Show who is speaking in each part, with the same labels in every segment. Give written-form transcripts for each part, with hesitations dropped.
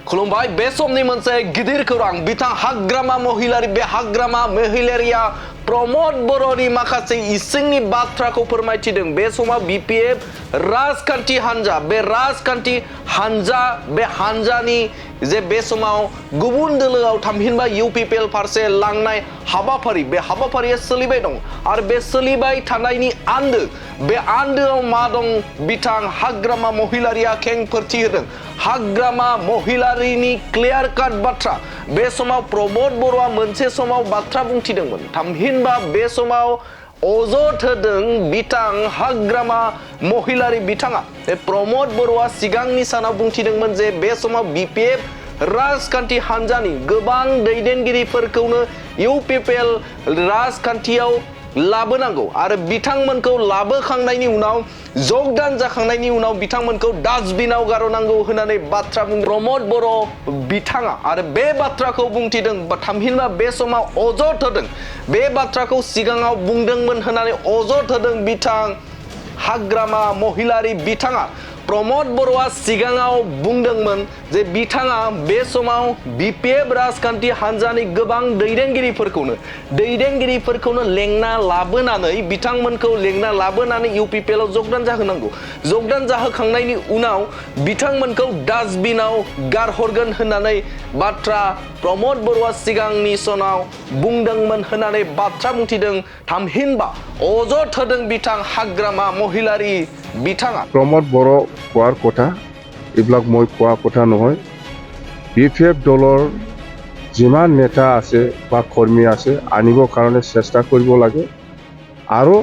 Speaker 1: खुलुमबाय बे समनि मोनसे गिदिर खौरां बिथां हाग्रामा महिलारि बे हाग्रामा महिलारिया रमद बर'नि माखासे इसिंनि बाथ्राखौ फोरमायथिदों बे समाव बीपीएफ राजखान्थि हान्जा बे राजखान्थि हान्जा बे हान्जानि जे बे समाव गुबुन दोलोआव थामहिनबा इउपिपिएल फारसे लांनाय हाबाफारि बे हाबाफारिया सोलिबाय दं आरो बे सोलिबाय थानायनि आन्दो बे आन्दोआव मा दं बिथां हाग्रामा महिलारिया खेंफोरथि होदों हाग्रामा महिलारिनि क्लियार काट बाथ्रा बे समाव प्रमद बर'आ मोनसे समाव बाथ्रा बुंथिदोंमोन थामहिनबा बे समाव अजद होदों बिथां हाग्रामा महिलारि बिथाङा प्रमद बर'आ सिगांनि सानाव बुंथिदोंमोन जे बे समाव बीपीएफ राजखान्थि हान्जानि गोबां दैदेनगिरिफोरखौनो इउपिपिएल राजखान्थियाव लाबोनांगौ आरो बिथांमोनखौ लाबोखांनायनि उनाव जगदान जाखांनायनि उनाव बिथांमोनखौ डास्टबिनाव गारनांगौ होननानै बाथ्रा बुं प्रमद बर' बिथाङा आरो बे बाथ्राखौ बुंथिदों थामहिनबा बे समाव अजद होदों बे बाथ्राखौ सिगाङाव बुंदोंमोन होननानै अजद होदों बिथां हाग्रामा महिलारि बिथाङा प्रमद बर'आ सिगाङाव बुंदोंमोन जे बिथाङा बे समाव बीपीएफ राजखान्थि हान्जानि गोबां दैदेनगिरिफोरखौनो लेंना लाबोनानै बिथांमोनखौ लेंना लाबोनानै इउपिपिएल आव जगदान जाहोनांगौ जगदान जाहोखांनायनि उनाव बिथांमोनखौ डास्टबिनाव गारहरगोन होननानै बाथ्रा प्रमद बर'आ सिगांनि सनाव बुंदोंमोन होननानै बाथ्रा बुंथिदों थामहिनबा अजद होदों बिथां हाग्रामा महिलारि बिथाङा
Speaker 2: प्रमद बर' কোৱাৰ কথা এইবিলাক মই কোৱা কথা নহয় বিপিএফ দলৰ যিমান নেতা আছে বা কৰ্মী আছে আনিবৰ কাৰণে চেষ্টা কৰিব লাগে আৰু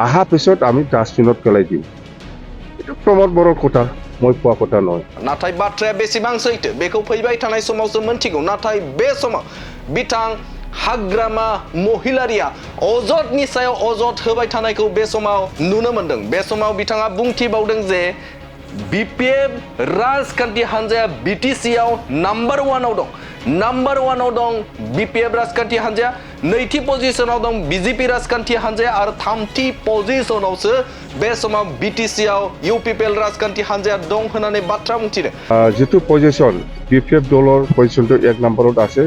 Speaker 2: আহা পিছত আমি ডাষ্টবিনত পেলাই দিম এটা প্ৰমদ বৰৰ কথা মই কোৱা কথা নহয়
Speaker 1: नाथाय बाथ्राया बेसेबां सैथो बेखौ फैबाय थानाय समावसो मोनथिगौ नाथाय बे समाव बिथां हाग्रामा महिलारिया अजदनि सायाव अजद होबाय थानायखौ बे समाव नुनो मोनदों बे समाव बिथाङा बुंथिबावदों जे बीपीएफ राजखान्थि हान्जाया बीटीसी आव नम्बर 1 आव दं बीपीएफ राजखान्थि हान्जाया नैथि पजिशनाव दं बीजेपी राजखान्थि हान्जाया आरो थामथि पजिशनावसो बे समाव बीटीसी आव इउपिपिएल राजखान्थि हान्जाया दं होननानै बाथ्रा बुंथिदों
Speaker 2: जितु पजिशन बीपीएफ दলৰ पजिशनটো 1 নম্বৰত আছে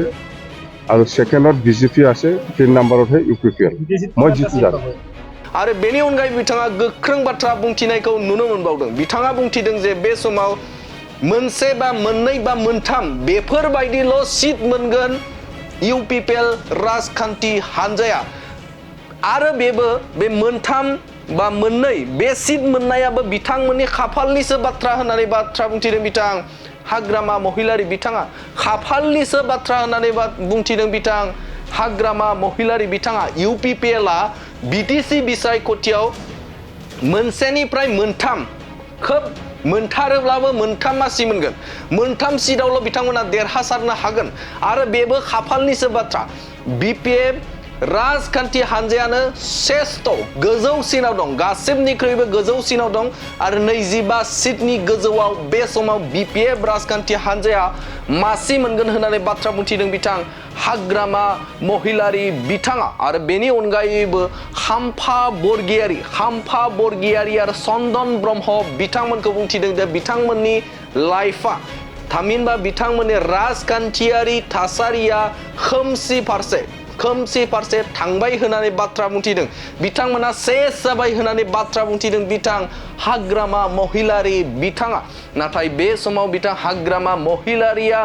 Speaker 2: আৰু सेकेन्डত बीजेपी আছে 3 নম্বৰতহে इउपिपिएल মই जितु जानो
Speaker 1: आरो बेनि अनगायै बिथाङा गोख्रों बाथ्रा बुंथिनायखौ नुनो मोनबावदों बिथाङा बुंथिदों जे बे समाव मोनसे बा मोननै बा मोनथाम बेफोरबायदिल' सीट मोनगोन इउपिपिएल राजखान्थि हान्जाया आरो बेबो बे मोनथाम बा मोननै बे सीट मोननायाबो बिथांमोननि खाफालनिसो बाथ्रा होननानै बाथ्रा बुंथिदों बिथां हाग्रामा महिलारि बिथाङा खाफालनिसो बाथ्रा होननानै बुंथिदों बिथां हाग्रामा महिलारि बिथाङा इउपिपिएलआ बीटीसी बिसायख'थियाव मोनसेनिफ्राय मोनथाम खोब मोनथारोब्लाबो मोनथाम मासि मोनगोन मोनथाम सीटआवल' बिथांमोना देरहासारनो हागोन आरो बेबो खाफालनिसो बाथ्रा बीपीएफ राजखान्थि हान्जायानो श्रेष्ठ गोजौसिनाव दं गासिबनिख्रुइबो गोजौसिनाव दं आरो 25 सीटनि गोजौआव बे समाव बीपीएफ राजखान्थि हान्जाया मासि मोनगोन होननानै बाथ्रा बुंथिदों बिथां हाग्रामा महिलारि बिथाङा आरो बेनि अनगायैबो खाम्फा बरगियारि आरो चन्दन ब्रह्म बिथांमोनखौ बुंथिदों जे बिथांमोननि लाइफआ थामहिनबा बिथांमोननि राजखान्थियारि थासारिया खोमसि फारसे थांबाय होननानै बाथ्रा बुंथिदों बिथांमोना सेस जाबाय होननानै बाथ्रा बुंथिदों बिथां हाग्रामा महिलारि बिथाङा नाथाय बे समाव बिथां हाग्रामा महिलारिया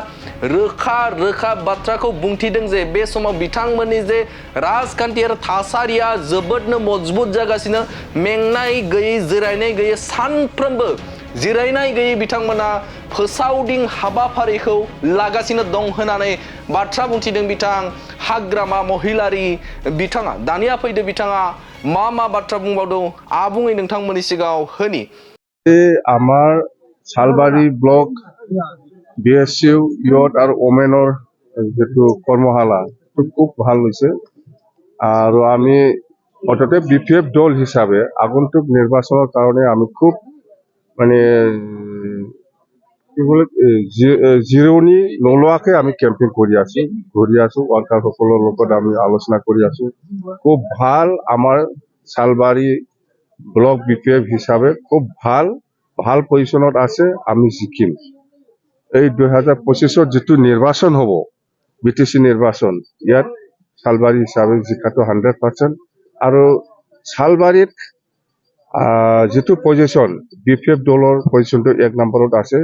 Speaker 1: रोखा बाथ्राखौ बुंथिदों जे बे समाव बिथांमोननि जे राजखान्थियारि थासारिया जोबोदनो मजबुत जागासिनो मेंनाय गैयै जिरायनाय गैयै सानफ्रोमबो जिरायनाय गैयै बिथांमोना फोसावदिं हाबाफारिखौ लागासिनो दं होननानै बाथ्रा बुंथिदों बिथां हाग्रामा महिलारि बिथाङा दानिया फैदो बिथाङा मा बाथ्रा बुंबावदों आबुङै नोंथांमोननि सिगाङाव होनि
Speaker 2: আমাৰ सालबारि ब्लक বিএসইউ ইয়থ আৰু ওমেনৰ যেটো কৰ্মশালা খুব ভাল হৈছে আৰু আমি অততে বিপিএফ দল হিচাপে আগন্তুক নিৰ্বাচনৰ কাৰণে আমি খুব মানে জিৰণি নোলোৱাকৈ আমি কেম্পেইন কৰি আছো ওয়ার্কারসকলৰ লগত আমি আলোচনা কৰি আছো খুব ভাল আমাৰ সালবাৰী ব্লক বিপিএফ হিচাপে খুব ভাল পজিশনত আছে আমি জিকিম এই 2025 যেটো নিৰ্বাচন হ'ব বিটিসি নিৰ্বাচন ইয়াত সালবাৰী হিচাপে জিকাটো 100% আৰু সালবাৰীত যেটো পজিশন বিপিএফ দলৰ পজিশনটো 1 নম্বৰত আছে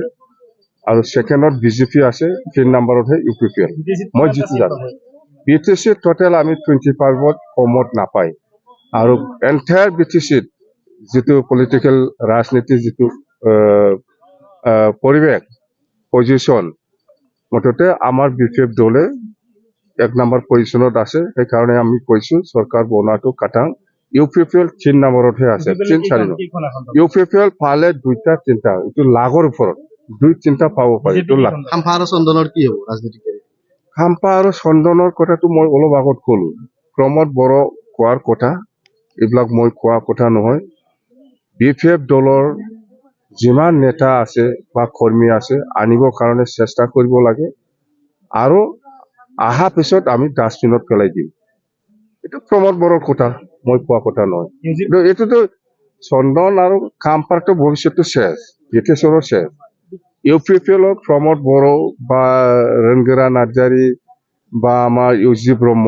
Speaker 2: আৰু সেকেন্ডত বিজেপি আছে 3 নম্বৰত হে ইউপিপিএল মই জিতু জানো বিটিসি টোটাল আমি 25 কমত নাপাই আৰু এন্টায়াৰ বিটিসি যেটো পলিটিক্যাল ৰাজনীতি যেটো পৰিবেশ পজিশন মততে আমাৰ বিপিএফ দলে 1 নম্বৰ পজিশনত আছে সেই কাৰণে আমি কৈছো সৰকাৰ বনাটো কাটাং ইউপিপিএল 3 নম্বৰত হে আছে 3-4 ইউপিপিএল পালে 2টা 3টা এটো লাগৰ ওপৰত 2-3টা পাব পাৰে এটো লাগ
Speaker 3: খাম্পা আৰু চন্দনৰ কি হ'ব ৰাজনীতিকে
Speaker 2: খাম্পা আৰু চন্দনৰ কথাটো মই অলপ আগত ক'লো ৰমদ বৰ'ন কোৱাৰ কথা এইবিলাক মই কোৱা কথা নহয় বিপিএফ দলৰ যিমান নেতা আছে বা কৰ্মী আছে আনিবৰ কাৰণে চেষ্টা কৰিব লাগে আৰু আহা পিছত আমি ডাষ্টবিনত পেলাই দিম এটা ৰমদ বৰ'ন কথা মই কোৱা কথা নহয় এটোতো চন্দন আৰু খাম্পাৰটো ভৱিষ্যতটো শেষ বিটিসৰৰ শেষ ইউপিপিএল ৰমদ বৰ'ন বা ৰংগৰা নাৰ্জাৰী বা আমাৰ ইউজি ব্ৰহ্ম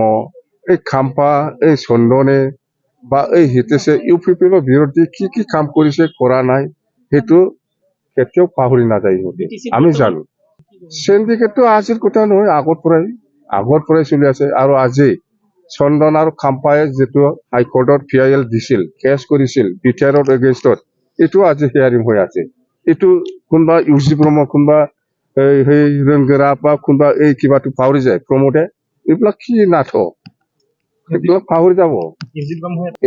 Speaker 2: এই খাম্পা এই চন্দনে বা এই হিতেছে ইউপিপিএলৰ বিৰুদ্ধে কি কাম কৰিছে কৰা নাই হেতু কেতিয়াও পাহৰি নাযায় আমি জানো সিন্ডিকেটটো আজিৰ কথা নহয় আগৰ পৰাই চলি আছে আৰু আজি চন্দন আৰু খাম্পায়ে যেটো হাইকোৰ্টত পিআইএল দিছিল কেছ কৰিছিল বিটিআৰৰ এগেইনষ্টত এটো আজি হিয়াৰিং হৈ আছে এটো কোনবা ইউজি ব্ৰহ্ম কোনবা এই ৰংগৰা বা কোনবা এই কিবাটো পাহৰি যায় প্ৰমোটে এইবিলাক কি নাটক এইবিলাক পাহৰি যাব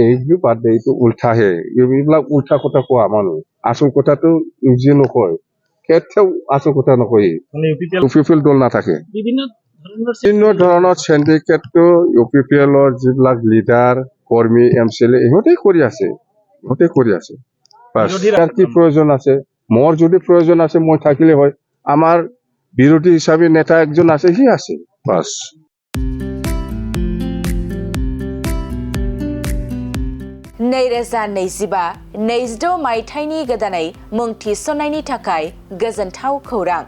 Speaker 2: এইটো বাদ দে এইটো উল্টাহে এইবিলাক উল্টা কথা কোৱা মানুহ আসল কথাটো ইউজি নকয় কেতিয়াও আসল কথা নকয় ইউপিপিএল দল নাথাকে বিভিন্ন ধৰণৰ সিন্ডিকেটটো ইউপিপিএলৰ যিবিলাক লিডাৰ কৰ্মী এমচিএলএ ইহঁতে কৰি আছে তাৰ কি প্ৰয়োজন আছে মোৰ যদি প্ৰয়োজন আছে মই থাকিলে হয় আমাৰ বিৰোধী হিচাপে নেতা একজন আছে সি আছে বাস
Speaker 4: नैरोजा 22 मायथाइनि गोदानै मुं थिसननायनि थाखाय गोजोनथाव खौरां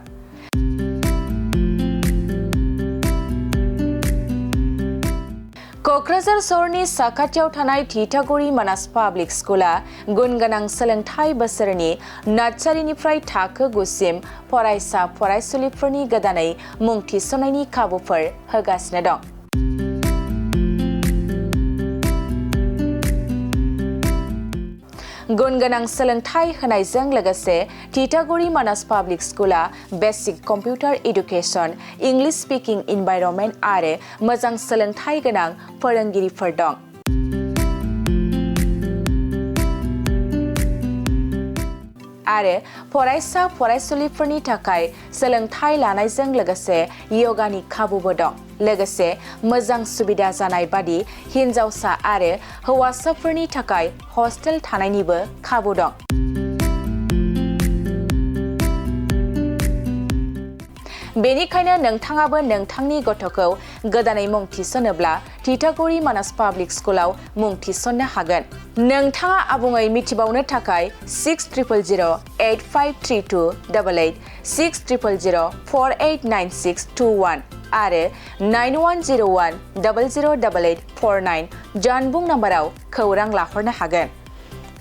Speaker 4: क'क्राझार सहरनि साखाथियाव थानाय थिथागुरि मानास पाब्लिक स्कुला गुन गोनां सोलोंथाइ बोसोरनि नार्सारिनिफ्राय थाखो 9 सिम फरायसा फरायसुलिफोरनि गोदानै मुं थिसननायनि खाबुफोर होगासिनो दं गुन गोनां सोलोंथाइ होनायजों लोगोसे थिथागुरि मानास पाब्लिक स्कुला basic computer education English speaking environment आरो मोजां सोलोंथाइ गोनां फोरोंगिरिफोर दं आरो फरायसा फरायसुलिफोरनि थाखाय सोलोंथाइ लानायजों लोगोसे योगानि खाबुबो दं लोगोसे मोजां सुबिदा जानाय बादि हिनजावसा आरो हौवासाफोरनि थाखाय हस्टेल थानायनिबो खाबु दं बेनिखायनो नोंथाङाबो नोंथांनि गथ'खौ गोदानै मुं थिसनोब्ला थिथागुरि मानास पाब्लिक स्कुलाव मुं थिसननो हागोन नोंथाङा आबुङै मिथिबावनो थाखाय 6000853288 6000489621 आरो 9101008849 जानबुं नम्बराव खौरां लाहरनो हागोन